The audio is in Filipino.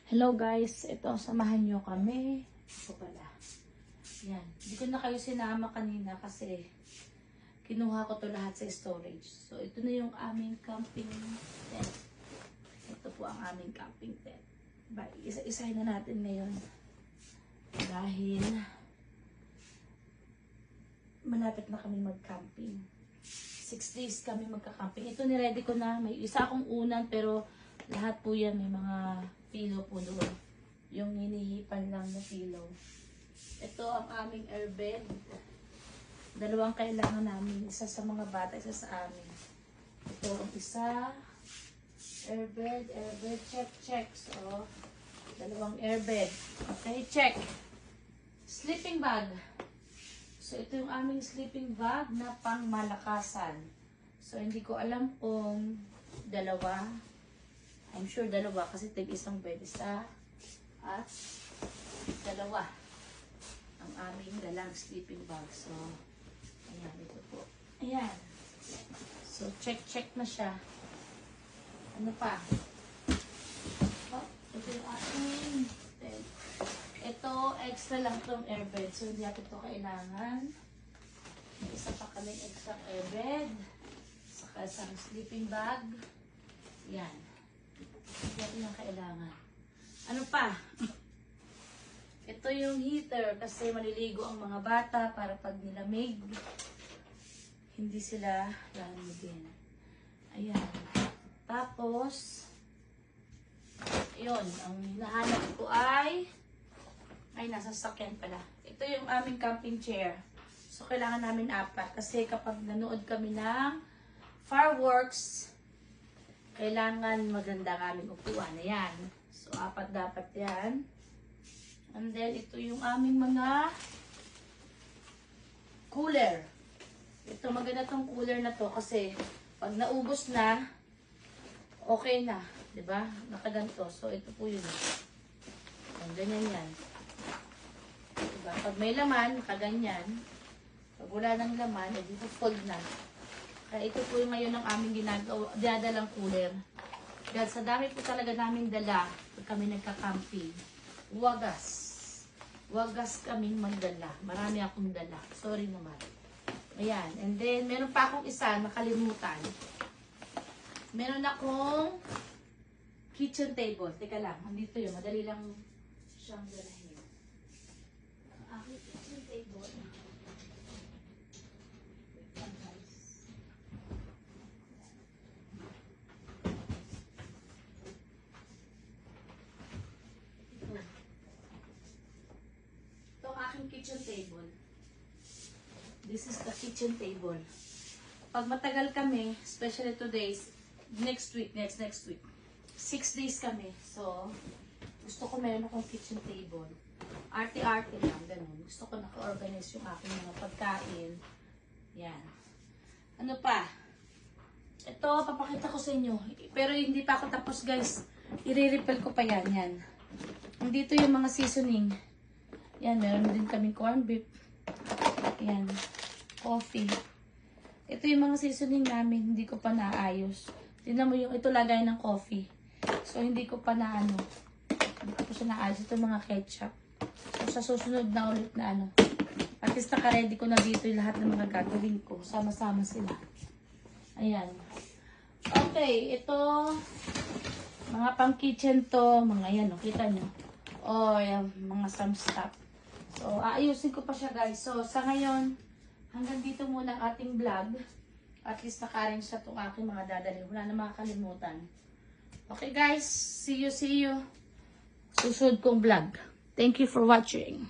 Hello guys, ito, samahan nyo kami. Ito pala. Yan. Hindi ko na kayo sinama kanina kasi kinuha ko to lahat sa storage. So, ito na yung aming camping tent. Ito po ang aming camping tent. Isa-isahin na natin ngayon. Dahil malapit na kami mag-camping. 6 days kami magka-camping. Ito niready ko na. May isa akong unan pero lahat po yan may mga pillow po doon. Yung hinihipan lang na pillow. Ito ang aming airbed. Dalawang kailangan namin. Isa sa mga bata, isa sa amin. Ito ang isa. Airbed, check. So, dalawang airbed. Okay, check. Sleeping bag. So, ito yung aming sleeping bag na pang malakasan. So, hindi ko alam kung dalawa. I'm sure dalawa kasi tig-isang bed. Isa at dalawa. Ang aming dalang sleeping bag. So, ayan, ito po. Ayan. So, check na siya. Ano pa? Oh, ito yung ating tent. Ito, extra lang itong airbed. So, hindi natin ito kailangan. May isa pa kaming extra airbed. Saka isang sleeping bag. Yan. Hindi natin yung kailangan. Ano pa? Ito yung heater kasi maliligo ang mga bata para pag nilamig, hindi sila lalamigin. Ayan. Tapos, yun. Ang hinahanap ko ay nasa sasakyan pala. Ito yung aming camping chair. So, kailangan namin 4 kasi kapag nanood kami ng fireworks, kailangan maganda kaming upuan. Ayan. So, 4 dapat yan. And then, ito yung aming mga cooler. Ito, maganda tong cooler na to kasi pag naubos na, okay na. Diba? Nakaganto. So, ito po yun. Ang ganyan yan. Diba? Pag may laman, nakaganyan. Pag wala ng laman, edi fold na. Kaya ito po yung ngayon ang aming dinadalang cooler. Dahil sa dami po talaga namin dala, pag kami nagka-camping, wagas kaming magdala. Marami akong dala. Sorry naman. Ayan. And then, meron pa akong isa, nakalimutan. Meron akong kitchen table. Teka lang, andito yun. Madali lang siyang dalahin. Ang aking kitchen table. Kitchen table. This is the kitchen table. Pag matagal kami, especially 2 days, next week. 6 days kami. So, gusto ko meron akong kitchen table. Arte-arte lang, ganun. Gusto ko naka-organize yung aking mga pagkain. Yan. Ano pa? Ito, papakita ko sa inyo. Pero hindi pa ako tapos, guys. I-refill ko pa yan. Yan. Nandito yung mga seasoning. Yan, meron din kaming corned beef. Yan, coffee. Ito yung mga seasoning namin, hindi ko pa naayos. Tingnan mo yung ito lagay ng coffee. So, hindi ko pa hindi ko pa siya naayos. Ito mga ketchup. So, sa susunod na ulit na at least naka-ready ko na dito yung lahat ng mga gagawin ko. Sama-sama sila. Ayan. Okay, ito, mga pang-kitchen to, mga yan, kita nyo. Oh, yan, mga some stuff. So, aayusin ko pa siya, guys. So, sa ngayon, hanggang dito muna ang ating vlog. At least naka-arrange sa itong aking mga dadali. Wala na makakalimutan. Okay, guys. See you. Susunod kong vlog. Thank you for watching.